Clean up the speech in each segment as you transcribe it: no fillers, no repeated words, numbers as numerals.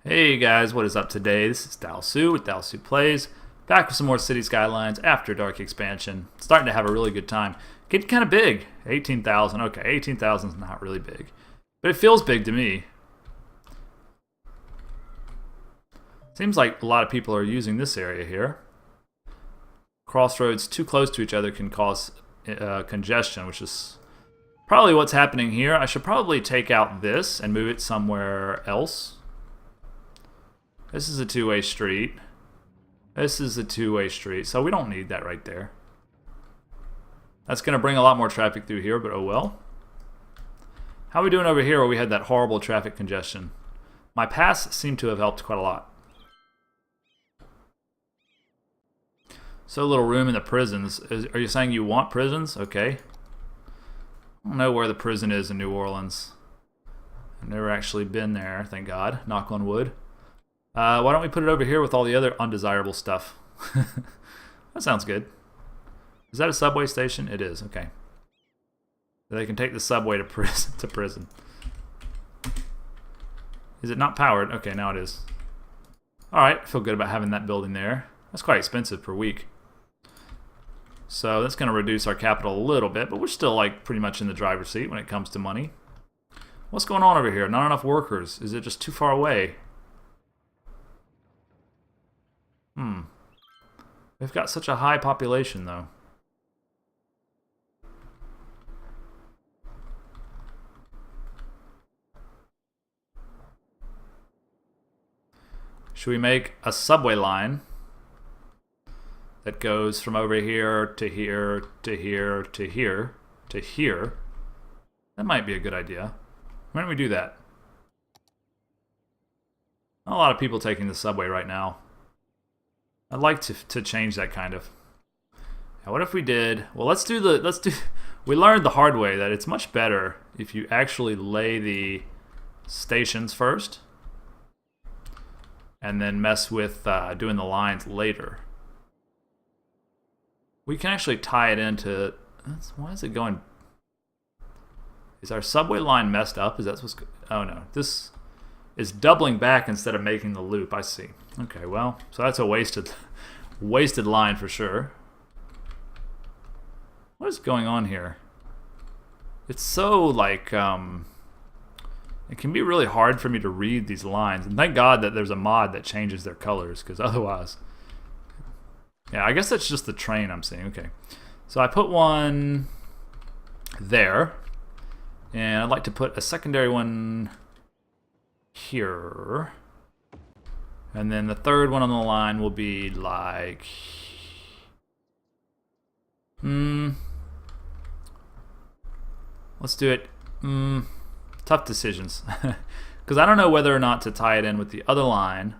Hey guys, what is up today? This is Dalsu with Dalsu Plays, back with some more City Skylines After Dark expansion. Starting to have a really good time. Getting kind of big. 18,000. Okay, 18,000 is not really big, but it feels big to me. Seems like a lot of people are using this area here. Crossroads too close to each other can cause congestion, which is probably what's happening here. I should probably take out this and move it somewhere else. This is a two-way street. This is a two-way street, so we don't need that right there. That's going to bring a lot more traffic through here, but oh well. How are we doing over here where we had that horrible traffic congestion? My pass seemed to have helped quite a lot. So little room in the prisons. Are you saying you want prisons? Okay. I don't know where the prison is in New Orleans. I've never actually been there, thank God. Knock on wood. Why don't we put it over here with all the other undesirable stuff? That sounds good. Is that a subway station? It is, okay. They can take the subway to prison. Is it not powered? Okay, now it is. Alright, I feel good about having that building there. That's quite expensive per week. So that's going to reduce our capital a little bit, but we're still like pretty much in the driver's seat when it comes to money. What's going on over here? Not enough workers. Is it just too far away? They've got such a high population, though. Should we make a subway line that goes from over here to here to here to here to here? That might be a good idea. Why don't we do that? Not a lot of people taking the subway right now. I'd like to change that kind of. Now, what if we did? Well, let's do. We learned the hard way that it's much better if you actually lay the stations first, and then mess with doing the lines later. We can actually tie it into. Why is it going? Is our subway line messed up? Is that what's? Oh no, this is doubling back instead of making the loop. I see. Okay, well, so that's a wasted line for sure. What is going on here? It's so like it can be really hard for me to read these lines, and thank God that there's a mod that changes their colors, because otherwise, yeah, I guess that's just the train I'm seeing. Okay, so I put one there, and I'd like to put a secondary one here. And then the third one on the line will be like... Let's do it. Tough decisions. Because I don't know whether or not to tie it in with the other line.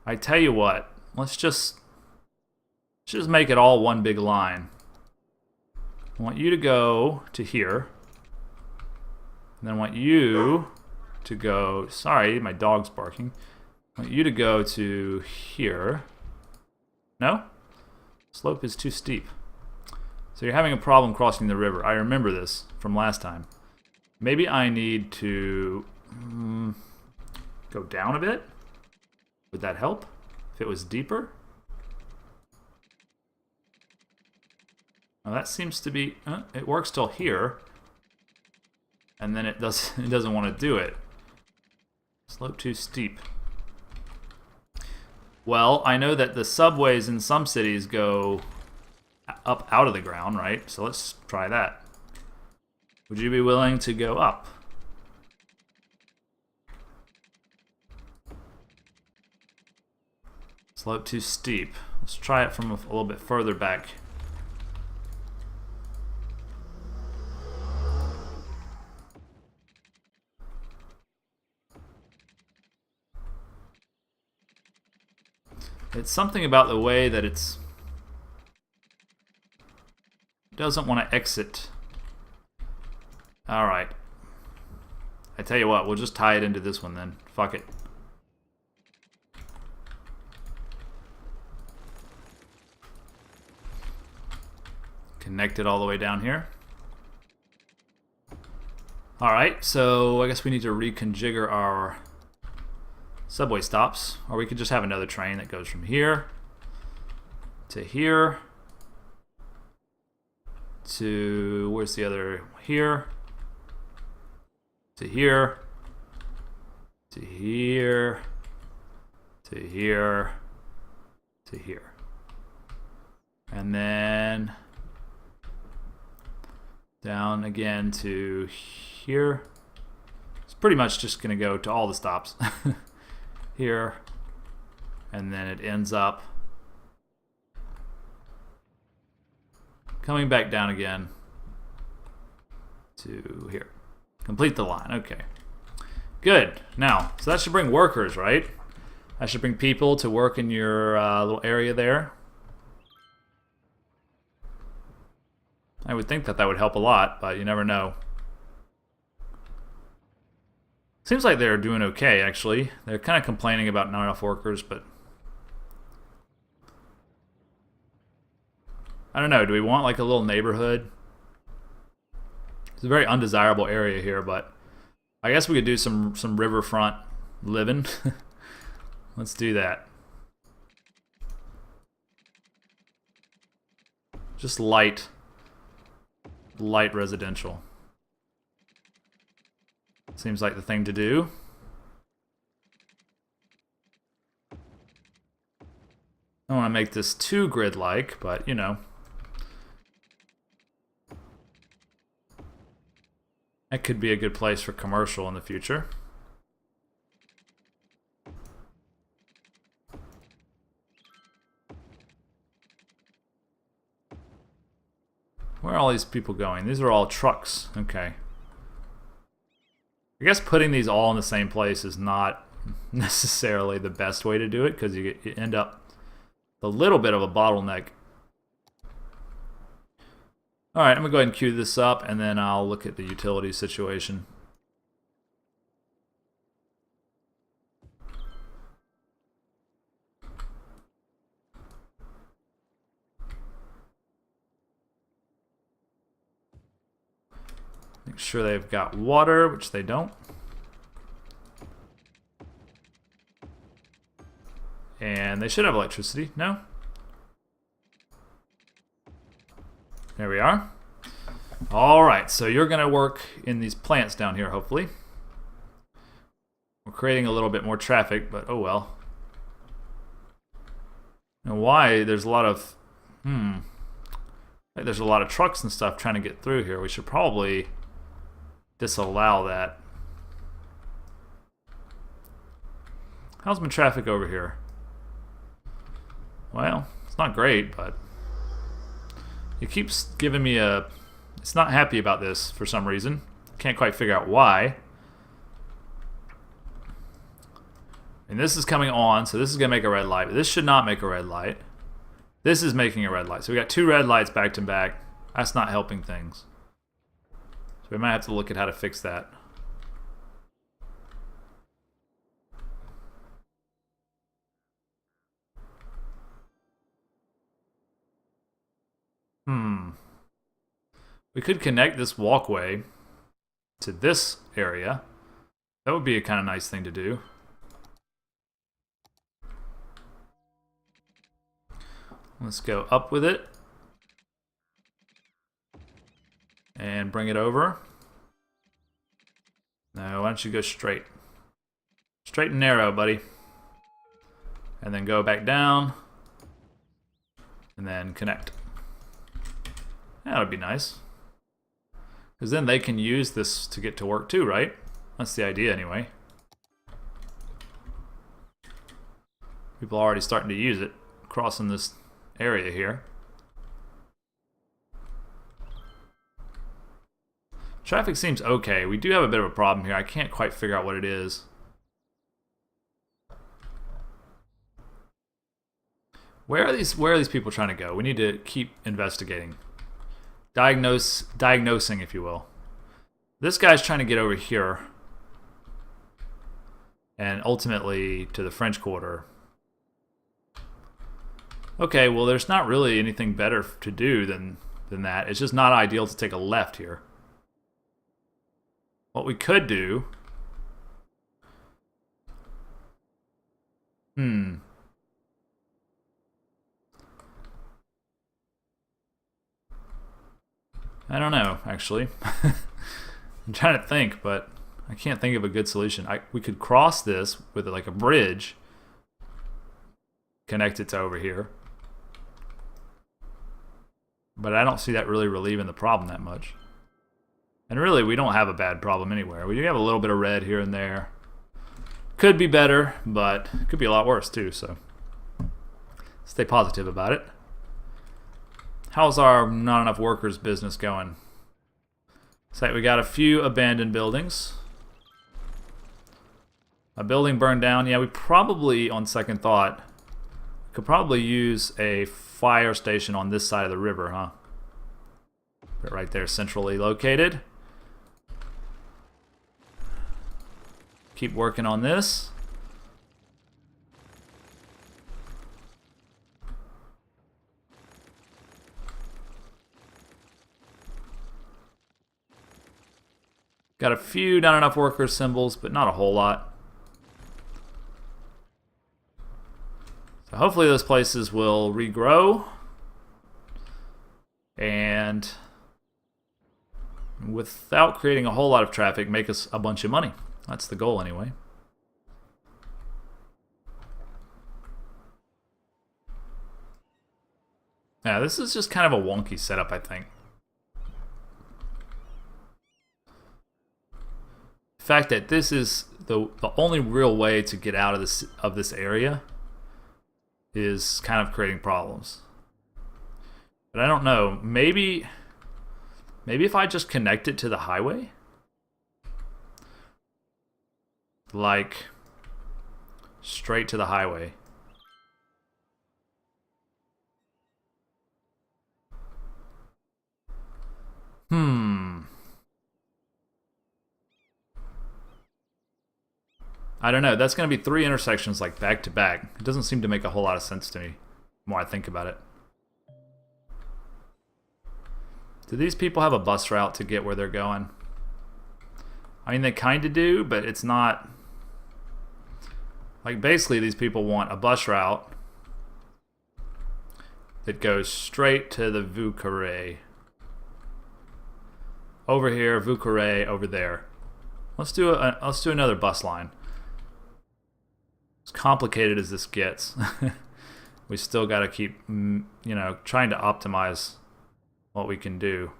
I tell you what. Let's just make it all one big line. I want you to go to here. And then I want you to go... Sorry, my dog's barking. I want you to go to here. No? Slope is too steep. So you're having a problem crossing the river. I remember this from last time. Maybe I need to go down a bit? Would that help? If it was deeper? Now that seems to be... it works till here. And then it doesn't want to do it. Slope too steep. Well, I know that the subways in some cities go up out of the ground, right? So let's try that. Would you be willing to go up? Slope too steep. Let's try it from a little bit further back. It's something about the way that it doesn't want to exit. Alright. I tell you what, we'll just tie it into this one then. Fuck it. Connect it all the way down here. Alright, so I guess we need to reconfigure our subway stops. Or we could just have another train that goes from here to here to, where's the other, here to here to here to here to here. And then down again to here. It's pretty much just going to go to all the stops here, and then it ends up coming back down again to here. Complete the line. Okay. Good. Now, so that should bring workers, right? That should bring people to work in your little area there. I would think that that would help a lot, but you never know. Seems like they're doing okay, actually. They're kind of complaining about not enough workers, but I don't know. Do we want like a little neighborhood? It's a very undesirable area here, but I guess we could do some riverfront living. Let's do that. Just light residential. Seems like the thing to do. I don't want to make this too grid-like, but you know. That could be a good place for commercial in the future. Where are all these people going? These are all trucks. Okay. I guess putting these all in the same place is not necessarily the best way to do it, because you end up with a little bit of a bottleneck. Alright, I'm going to go ahead and queue this up, and then I'll look at the utility situation. Make sure they've got water, which they don't. And they should have electricity. No? There we are. Alright, so you're going to work in these plants down here, hopefully. We're creating a little bit more traffic, but oh well. And why? There's a lot of... there's a lot of trucks and stuff trying to get through here. We should probably disallow that. How's my traffic over here? Well, it's not great, but it keeps giving me a... It's not happy about this for some reason. Can't quite figure out why. And this is coming on, so this is going to make a red light. But this should not make a red light. This is making a red light. So we got two red lights back to back. That's not helping things. So we might have to look at how to fix that. We could connect this walkway to this area. That would be a kind of nice thing to do. Let's go up with it. And bring it over. Now, why don't you go straight? Straight and narrow, buddy. And then go back down. And then connect. That would be nice. Because then they can use this to get to work too, right? That's the idea anyway. People are already starting to use it, crossing this area here. Traffic seems okay. We do have a bit of a problem here. I can't quite figure out what it is. Where are these people trying to go? We need to keep investigating. Diagnosing, if you will. This guy's trying to get over here. And ultimately to the French Quarter. Okay, well there's not really anything better to do than that. It's just not ideal to take a left here. what we could do... I don't know, actually. I'm trying to think, but I can't think of a good solution. We could cross this with like a bridge, connect it to over here. But I don't see that really relieving the problem that much. And really, we don't have a bad problem anywhere. We do have a little bit of red here and there. Could be better, but it could be a lot worse too, so stay positive about it. How's our not enough workers business going? So we got a few abandoned buildings. A building burned down. Yeah, we probably, on second thought, could probably use a fire station on this side of the river, huh? But right there, centrally located. Keep working on this. Got a few not enough workers symbols, but not a whole lot. So hopefully those places will regrow. And without creating a whole lot of traffic, make us a bunch of money. That's the goal anyway. Yeah, this is just kind of a wonky setup, I think. The fact that this is the only real way to get out of this area is kind of creating problems. But I don't know. Maybe if I just connect it to the highway, like straight to the highway. I don't know. That's going to be 3 intersections like back to back. It doesn't seem to make a whole lot of sense to me the more I think about it. Do these people have a bus route to get where they're going? I mean, they kind of do, but it's not... Like, basically, these people want a bus route that goes straight to the Vieux Carré. Over here, Vieux Carré, over there. Let's do another bus line. As complicated as this gets, we still got to keep, trying to optimize what we can do.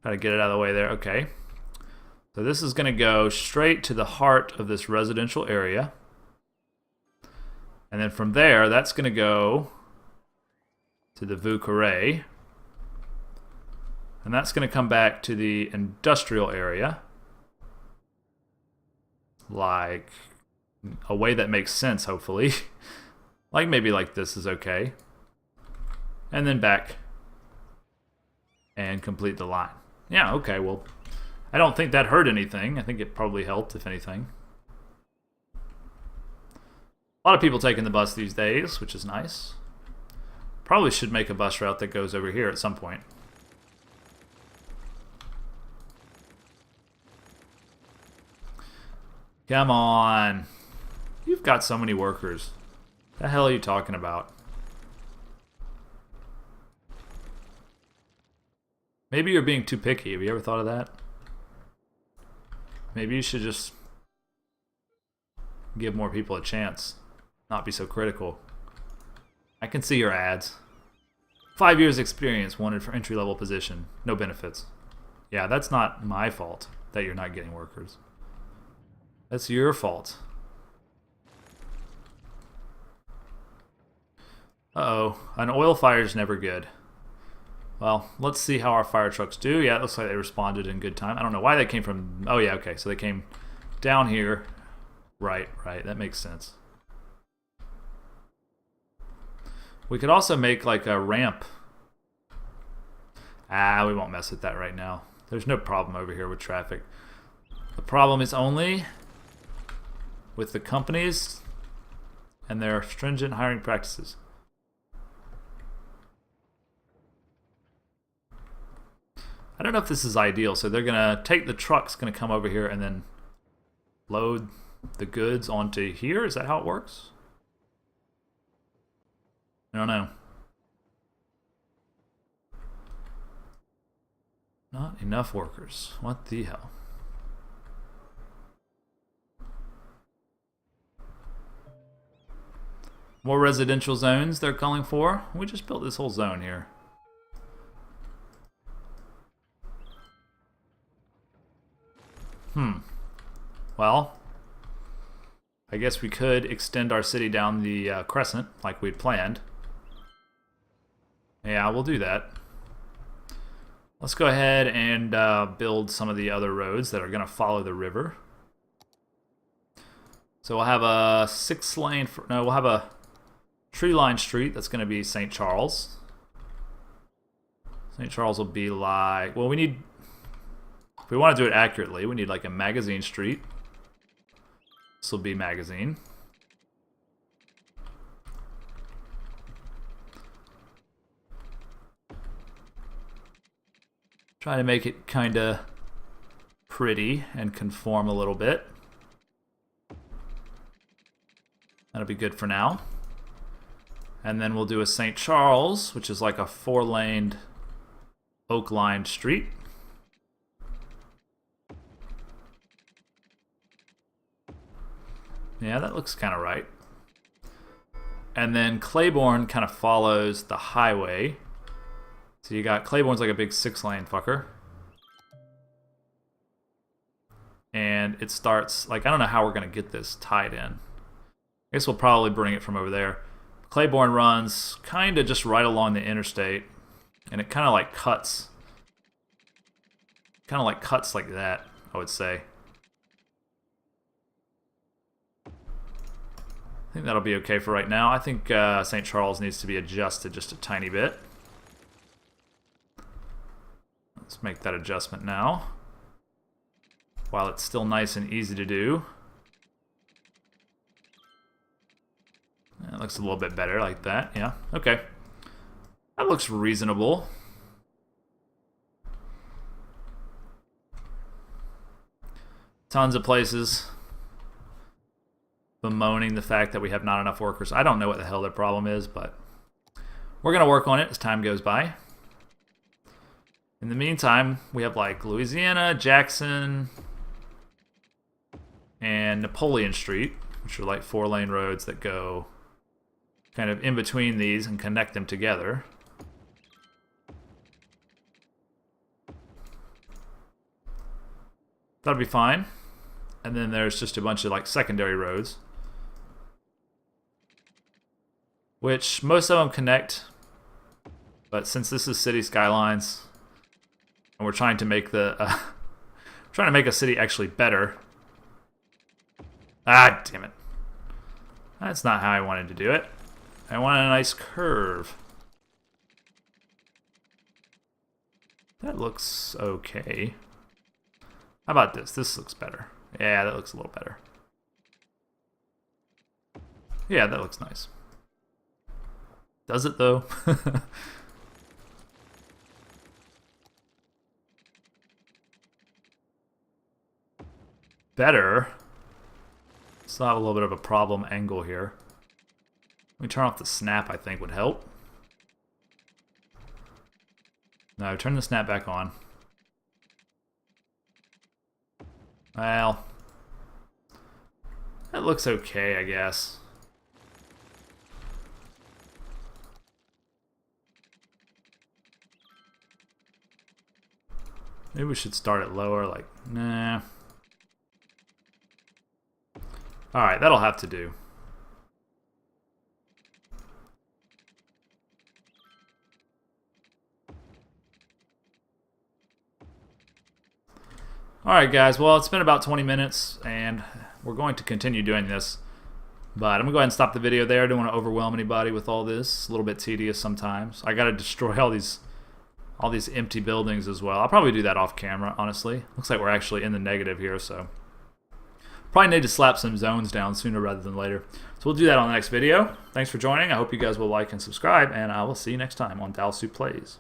Try to get it out of the way there. Okay. So this is going to go straight to the heart of this residential area. And then from there, that's going to go to the Vieux Carré. And that's going to come back to the industrial area. Like a way that makes sense, hopefully. Like maybe like this is okay. And then back and complete the line. Yeah, okay, well, I don't think that hurt anything. I think it probably helped, if anything. A lot of people taking the bus these days, which is nice. Probably should make a bus route that goes over here at some point. Come on. You've got so many workers. The hell are you talking about? Maybe you're being too picky. Have you ever thought of that? Maybe you should just give more people a chance. Not be so critical. I can see your ads. 5 years experience wanted for entry-level position. No benefits. Yeah, that's not my fault that you're not getting workers. That's your fault. Uh-oh. An oil fire is never good. Well, let's see how our fire trucks do. Yeah, it looks like they responded in good time. I don't know why they came from... Oh, yeah, okay. So they came down here. Right. That makes sense. We could also make like a ramp. We won't mess with that right now. There's no problem over here with traffic. The problem is only with the companies and their stringent hiring practices. I don't know if this is ideal. So they're going to take the truck's going to come over here and then load the goods onto here. Is that how it works? I don't know. Not enough workers. What the hell? More residential zones they're calling for. We just built this whole zone here. Well, I guess we could extend our city down the crescent like we'd planned. Yeah, we'll do that. Let's go ahead and build some of the other roads that are going to follow the river. So we'll have a 6-lane, no, we'll have a tree-lined street that's going to be St. Charles. St. Charles will be like, well, we need, if we want to do it accurately, we need like a magazine street. This will be magazine. Try to make it kind of pretty and conform a little bit. That'll be good for now. And then we'll do a St. Charles, which is like a 4-laned oak-lined street. Yeah, that looks kind of right. And then Claiborne kind of follows the highway. So you got, Claiborne's like a big 6-lane fucker. And it starts, like, I don't know how we're going to get this tied in. I guess we'll probably bring it from over there. Claiborne runs kind of just right along the interstate. And it kind of like cuts. Kind of like cuts like that, I would say. I think that'll be okay for right now. I think St. Charles needs to be adjusted just a tiny bit. Let's make that adjustment now. While it's still nice and easy to do. It looks a little bit better like that. Yeah, okay. That looks reasonable. Tons of places bemoaning the fact that we have not enough workers. I don't know what the hell their problem is, but we're going to work on it as time goes by. In the meantime, we have like Louisiana, Jackson, and Napoleon Street, which are like 4-lane roads that go kind of in between these and connect them together. That'll be fine. And then there's just a bunch of like secondary roads, which most of them connect, but since this is City Skylines and we're trying to make the trying to make a city actually better. Ah, damn it. That's not how I wanted to do it. I wanted a nice curve. That looks okay. How about this? This looks better. Yeah, that looks a little better. Yeah, that looks nice. Does it though? Better. Still have a little bit of a problem angle here. Let me turn off the snap, I think would help. No, turn the snap back on. Well, that looks okay, I guess. Maybe we should start it lower, like, nah. Alright, that'll have to do. Alright guys, well it's been about 20 minutes and we're going to continue doing this. But I'm going to go ahead and stop the video there. I don't want to overwhelm anybody with all this. It's a little bit tedious sometimes. I got to destroy all these empty buildings as well. I'll probably do that off camera, honestly. Looks like we're actually in the negative here, so probably need to slap some zones down sooner rather than later. So we'll do that on the next video. Thanks for joining. I hope you guys will like and subscribe, and I will see you next time on Dalsu Plays.